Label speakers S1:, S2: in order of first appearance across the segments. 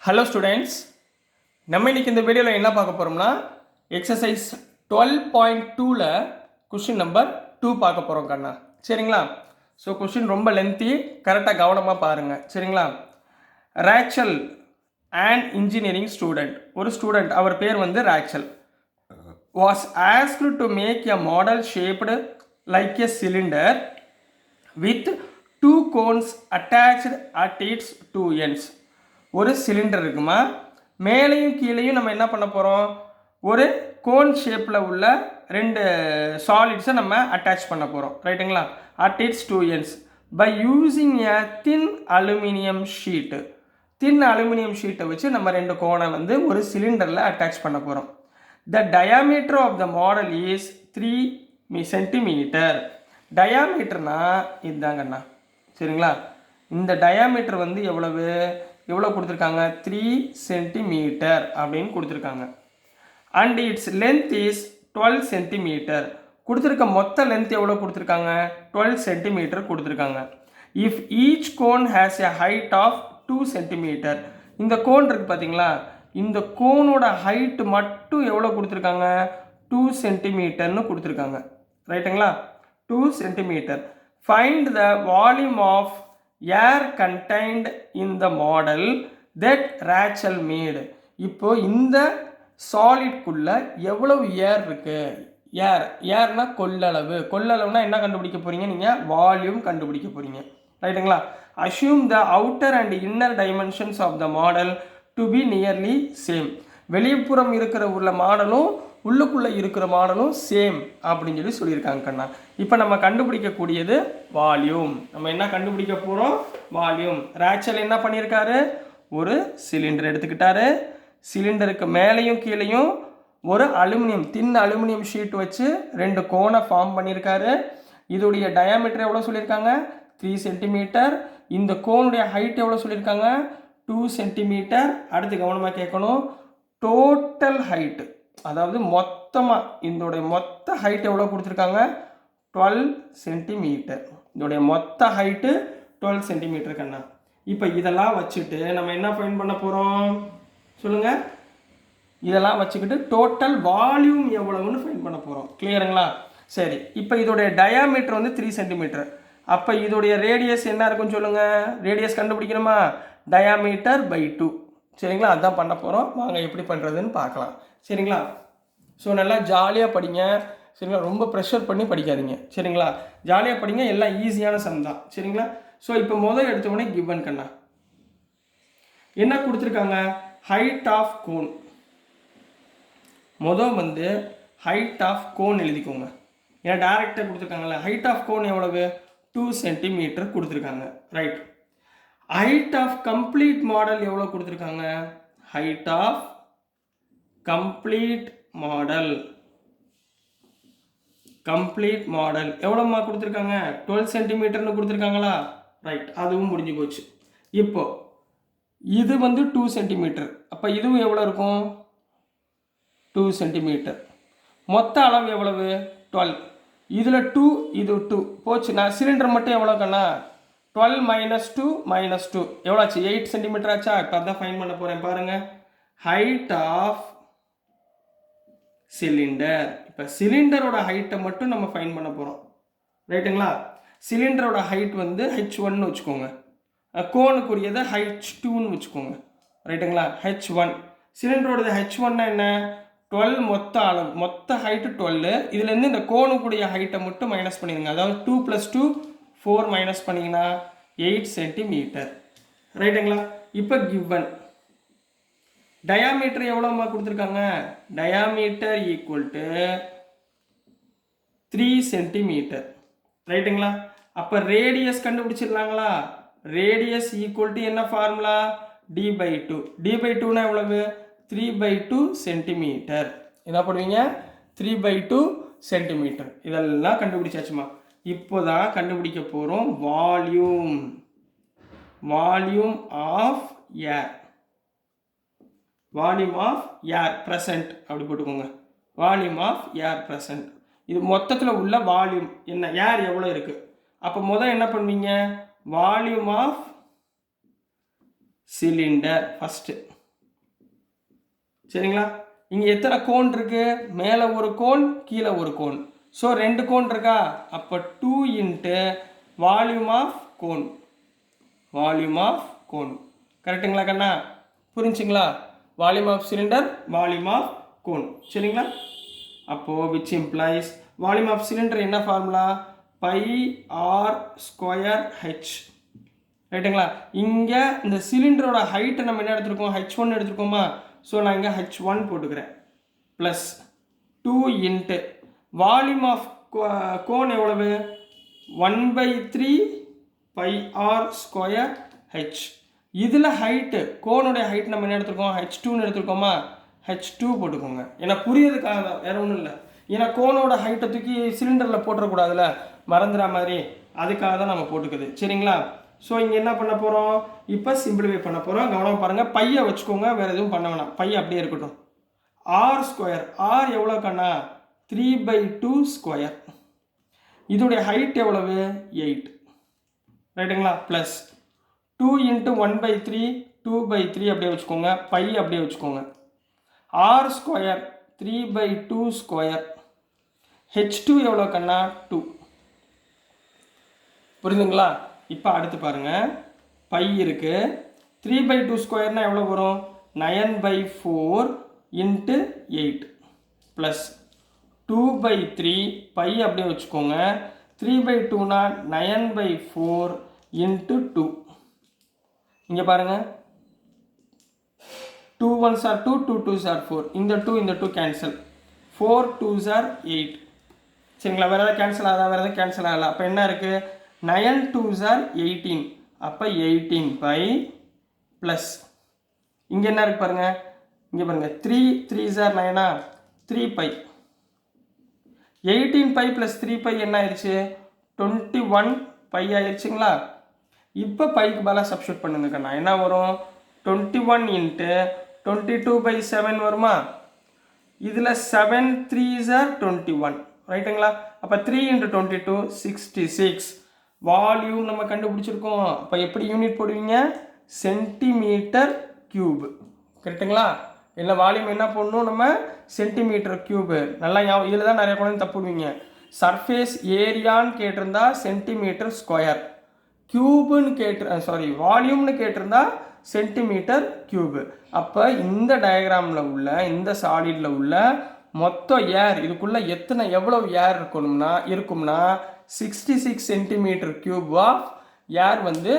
S1: Hello students, நம்ம இன்னைக்கு இந்த வீடியோவில் என்ன பார்க்க போகிறோம்னா எக்ஸசைஸ் 12.2ல் கொஷின் நம்பர் 2 பார்க்க போகிறோம் கண்ணா. சரிங்களா? ஸோ கொஷின் ரொம்ப லென்த்தி, கரெக்டாக கவனமாக பாருங்கள். சரிங்களா? ரேச்சல் அண்ட் இன்ஜினியரிங் ஸ்டூடெண்ட், ஒரு ஸ்டூடெண்ட், அவர் பேர் வந்து Rachel, was asked to make a model shaped like a cylinder with two cones attached at its two ends. ஒரு சிலிண்டர் இருக்குமா, மேலேயும் கீழேயும் நம்ம என்ன பண்ண போகிறோம், ஒரு கோன் ஷேப்பில் உள்ள ரெண்டு சாலிட்ஸை நம்ம அட்டாச் பண்ண போகிறோம். ரைட்டுங்களா? At its two ends by using a thin aluminium sheet. Thin aluminium ஷீட்டை வச்சு நம்ம ரெண்டு கோனை வந்து ஒரு சிலிண்டரில் அட்டாச் பண்ண போகிறோம். The diameter of the model is 3 centimeter. டயாமீட்டர்னா இதுதாங்கண்ணா. சரிங்களா? இந்த டயாமீட்டர் வந்து எவ்வளோ கொடுத்துருக்காங்க, 3 சென்டிமீட்டர் அப்படின்னு கொடுத்துருக்காங்க. And its length is 12 centimetre. கொடுத்துருக்க மொத்த லென்த் எவ்வளோ கொடுத்துருக்காங்க, 12 சென்டிமீட்டர் கொடுத்துருக்காங்க. If each cone has a height of 2 centimetre. இந்த கோன் இருக்குது பார்த்தீங்களா, இந்த கோனோட ஹைட்டு மட்டும் எவ்வளோ கொடுத்துருக்காங்க, 2 சென்டிமீட்டர்னு கொடுத்துருக்காங்க. ரைட்டுங்களா? 2 centimetre. Find the volume of air contained in the model that Rachel made. இப்போ இந்த சாலிட்குள்ள எவ்வளவு ஏர் இருக்கு, ஏர்னா கொள்ளளவுனா என்ன கண்டுபிடிக்க போறீங்க, நீங்கள் வால்யூம் கண்டுபிடிக்க போறீங்க. ரைட்டுங்களா? Assume the outer and inner dimensions of the model to be nearly same. வெளிப்புறம் இருக்கிற உள்ள மாடலும் உள்ளுக்குள்ளே இருக்கிற மாடலும் சேம் அப்படின்னு சொல்லியிருக்காங்க கண்ணா. இப்போ நம்ம கண்டுபிடிக்கக்கூடியது வால்யூம். நம்ம என்ன கண்டுபிடிக்க போகிறோம், வால்யூம். ரேச்சல் என்ன பண்ணியிருக்காரு, ஒரு சிலிண்டர் எடுத்துக்கிட்டாரு. சிலிண்டருக்கு மேலேயும் கீழேயும் ஒரு தின் அலுமினியம் ஷீட் வச்சு ரெண்டு கோனை ஃபார்ம் பண்ணியிருக்காரு. இதோடைய டயாமீட்டர் எவ்வளோ சொல்லியிருக்காங்க, 3 சென்டிமீட்டர். இந்த கோனுடைய ஹைட் எவ்வளோ சொல்லியிருக்காங்க, 2 சென்டிமீட்டர். அடுத்து கவனமாக கேட்கணும், டோட்டல் ஹைட்டு, அதாவது மொத்தமாக இதோடைய மொத்த ஹைட் எவ்வளோ கொடுத்துருக்காங்க, 12 சென்டிமீட்டர். இதோடைய மொத்த ஹைட்டு 12 சென்டிமீட்டர் கண்ணா. இப்போ இதெல்லாம் வச்சுட்டு நம்ம என்ன ஃபைண்ட் பண்ண போகிறோம் சொல்லுங்கள், இதெல்லாம் வச்சுக்கிட்டு டோட்டல் வால்யூம் எவ்வளவுன்னு ஃபைண்ட் பண்ண போகிறோம். கிளியருங்களா? சரி, இப்போ இதோடைய டயாமீட்டர் வந்து 3 சென்டிமீட்டர். அப்போ இதோடைய ரேடியஸ் என்ன இருக்குன்னு சொல்லுங்கள், ரேடியஸ் கண்டுபிடிக்கணுமா, டயாமீட்டர் பை 2. சரிங்களா? அதுதான் பண்ண போகிறோம். வாங்க எப்படி பண்ணுறதுன்னு பார்க்கலாம். சரிங்களா? ஸோ நல்லா ஜாலியாக படிங்க. சரிங்களா? ரொம்ப ப்ரெஷர் பண்ணி படிக்காதீங்க. சரிங்களா? ஜாலியாக படிங்க, எல்லாம் ஈஸியான சம் தான். சரிங்களா? ஸோ இப்போ முதல் எடுத்தவொடனே கிவன் கண்ணா என்ன கொடுத்துருக்காங்க, ஹைட் ஆஃப் கோன். வந்து ஹைட் ஆஃப் கோன் எழுதிக்கோங்க, ஏன்னா டேரெக்டாக கொடுத்துருக்காங்கல்ல. ஹைட் ஆஃப் கோன் எவ்வளவு, 2 சென்டிமீட்டர் கொடுத்துருக்காங்க. Right. Height of complete model எவ்வளோ கொடுத்துருக்காங்க, ஹைட் ஆஃப் கம்ப்ளீட் மாடல் எவ்வளோமா கொடுத்துருக்காங்க, 12 சென்டிமீட்டர்னு கொடுத்துருக்காங்களா. ரைட், அதுவும் முடிஞ்சு போச்சு. இப்போ இது வந்து 2 சென்டிமீட்டர். அப்போ இதுவும் எவ்வளோ இருக்கும், 2 சென்டிமீட்டர். மொத்த அளவு எவ்வளவு, 12. இதில் 2, இது 2 போச்சு. நான் சிலிண்டர் மட்டும் எவ்வளோ கண்ணா, 12 - 2 - 2 எவ்வளோ ஆச்சு, 8 சென்டிமீட்டர் ஆச்சா. இப்போ அதான் ஃபைன் பண்ண போகிறேன் பாருங்கள், ஹைட் ஆஃப் சிலிண்டர். இப்போ சிலிண்டரோட ஹைட்டை மட்டும் நம்ம ஃபைன் பண்ண போகிறோம். ரைட்டுங்களா? சிலிண்டரோட ஹைட் வந்து H1ன்னு வச்சுக்கோங்க, கோனுக்குரியதை H2ன்னு வச்சுக்கோங்க. ரைட்டுங்களா? H1. சிலிண்டரோடது H1னா என்ன, 12 மொத்த அளவு, மொத்த ஹைட்டு 12. இதுலேருந்து இந்த கோனுக்குரிய ஹைட்டை மட்டும் மைனஸ் பண்ணிடுங்க. அதாவது 2 + 2 4 மைனஸ் பண்ணிங்கன்னா 8 சென்டிமீட்டர். ரைட்டுங்களா? இப்போ கிவன் டயாமீட்டர் எவ்வளோமா கொடுத்துருக்காங்க, டயாமீட்டர் ஈக்குவல் டு 3 சென்டிமீட்டர். ரைட்டுங்களா? அப்போ ரேடியஸ் கண்டுபிடிச்சிடலாங்களா. ரேடியஸ் ஈக்குவல் டு என்ன ஃபார்முலா, d/2. d/2னா எவ்வளவு, 3/2 சென்டிமீட்டர். என்ன பண்ணுவீங்க, 3/2 சென்டிமீட்டர். இதெல்லாம் கண்டுபிடிச்சாச்சுமா. இப்போதான் கண்டுபிடிக்க போகிறோம் volume of air. Volume of air present அப்படி போட்டுக்கோங்க, வால்யூம் ஆஃப் ஏர் ப்ரெசன்ட். இது மொத்தத்தில் உள்ள வால்யூம் என்ன, ஏர் எவ்வளோ இருக்குது. அப்போ முதல் என்ன பண்ணுவீங்க, வால்யூம் ஆஃப் சிலிண்டர் ஃபஸ்ட்டு சரிங்களா? இங்கே எத்தனை கோன் இருக்குது? மேலே ஒரு கோன், கீழே ஒரு கோன். ஸோ 2 கோன் இருக்கா? அப்போ 2 into volume of cone. Volume of cone. கரெக்டுங்களா கண்ணா? புரிஞ்சுங்களா? Volume of cylinder, volume of cone. சரிங்களா? அப்போது which implies volume of cylinder என்ன formula? Pi R square H. ரைட்டுங்களா? இங்கே இந்த சிலிண்டரோட ஹைட்டை நம்ம என்ன எடுத்துருக்கோம்? H1 எடுத்துருக்கோமா? ஸோ நான் இங்கே H1 போட்டுக்கிறேன். Plus 2 into volume of cone எவ்வளவு? 1/3 பை ஆர் ஸ்கொயர் ஹெச். இதில் ஹைட்டு, கோனுடைய ஹைட் நம்ம என்ன எடுத்துருக்கோம்? H2ன்னு எடுத்துருக்கோமா? H2 போட்டுக்கோங்க. ஏன்னா புரியறதுக்காக தான், வேறு ஒன்றும் இல்லை. ஏன்னா கோனோட ஹைட்டை தூக்கி சிலிண்டரில் போட்டுறக்கூடாதுல்ல, மறந்துடுற மாதிரி. அதுக்காக தான் நம்ம போட்டுக்குது. சரிங்களா? ஸோ இங்கே என்ன பண்ண போகிறோம்? இப்போ சிம்பிளிஃபை பண்ண போகிறோம். கவனம் பாருங்கள். பையை வச்சுக்கோங்க, வேறு எதுவும் பண்ண வேணாம். பை அப்படியே இருக்கட்டும். R square. ஆர் எவ்வளோ கண்ணா? 3/2 ஸ்கொயர். இதோடைய ஹைட் எவ்வளவு? 8. ரைட்டுங்களா? ப்ளஸ் 2 இன்ட்டு 1/3, 2/3 அப்படியே வச்சுக்கோங்க. பை அப்படியே வச்சுக்கோங்க. R square 3/2 square. H2 எவ்வளோ கண்ணா? 2. புரியுதுங்களா? இப்போ அடுத்து பாருங்கள். பை இருக்குது. 3/2 ஸ்கொயர்னால் எவ்வளோ வரும்? 9/4 இன்ட்டு 8 ப்ளஸ் 2/3 பை அப்படியே வச்சுக்கோங்க. 3/2னா 9/4 இன்ட்டு 2. இங்கே பாருங்கள். 2 1s are 2, 2 2s are 4. இந்த 2 கேன்சல். 4 2s are 8. சரிங்களா? வேறு எதாவது கேன்சல் ஆகலாம், வேறு எதாவது கேன்சல் ஆகலாம். அப்போ என்ன இருக்குது? 9 2s are 18. அப்போ 18 பை ப்ளஸ் இங்கே என்ன இருக்குது பாருங்கள். இங்கே பாருங்கள். 3 3s are 9, 3 pi. 18 pi plus 3 pi என்ன ஆயிடுச்சு? 21 பை ஆயிடுச்சுங்களா? இப்போ பைக்கு பதிலாக சப்ஸ்டியூட் பண்ணுங்க கண்ணா. என்ன வரும்? 21 இன்ட்டு 22/7 வருமா? இதில் 7 3s are 21. ரைட்டுங்களா? அப்போ 3 இன்ட்டு 22 66. வால்யூம் நம்ம கண்டுபிடிச்சிருக்கோம். அப்போ எப்படி யூனிட் போடுவீங்க? Centimetre cube. கரெக்டுங்களா? இல்லை வால்யூம் என்ன போடணும் நம்ம? Centimetre cube. நல்லா இதில் தான் நிறைய குழந்தை தப்புடுவீங்க. சர்ஃபேஸ் ஏரியான்னு கேட்டிருந்தா சென்டிமீட்டர் ஸ்கொயர், கியூபுன்னு வால்யூம்னு கேட்டிருந்தா சென்டிமீட்டர் கியூபு. அப்போ இந்த டயக்ராமில் உள்ள, இந்த சாலிடில் உள்ள மொத்த ஏர், இதுக்குள்ளே எவ்வளோ ஏர் இருக்கும்னா 66 சென்டிமீட்டர் கியூப் ஆஃப் ஏர் வந்து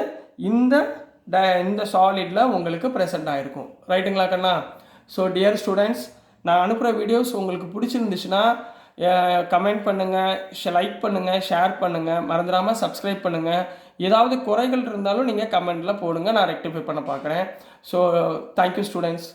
S1: இந்த சாலிடில் உங்களுக்கு ப்ரெசென்ட் ஆகிருக்கும். ரைட்டுங்களா கண்ணா? ஸோ டியர் ஸ்டூடெண்ட்ஸ், நான் அனுப்புகிற வீடியோஸ் உங்களுக்கு பிடிச்சிருந்துச்சுன்னா கமெண்ட் பண்ணுங்கள், லைக் பண்ணுங்கள், ஷேர் பண்ணுங்கள், மறந்துடாமல் சப்ஸ்கிரைப் பண்ணுங்கள். ஏதாவது குறைகள் இருந்தாலும் நீங்கள் கமெண்ட்டில் போடுங்க, நான் ரெக்டிஃபை பண்ண பார்க்குறேன். So thank you students.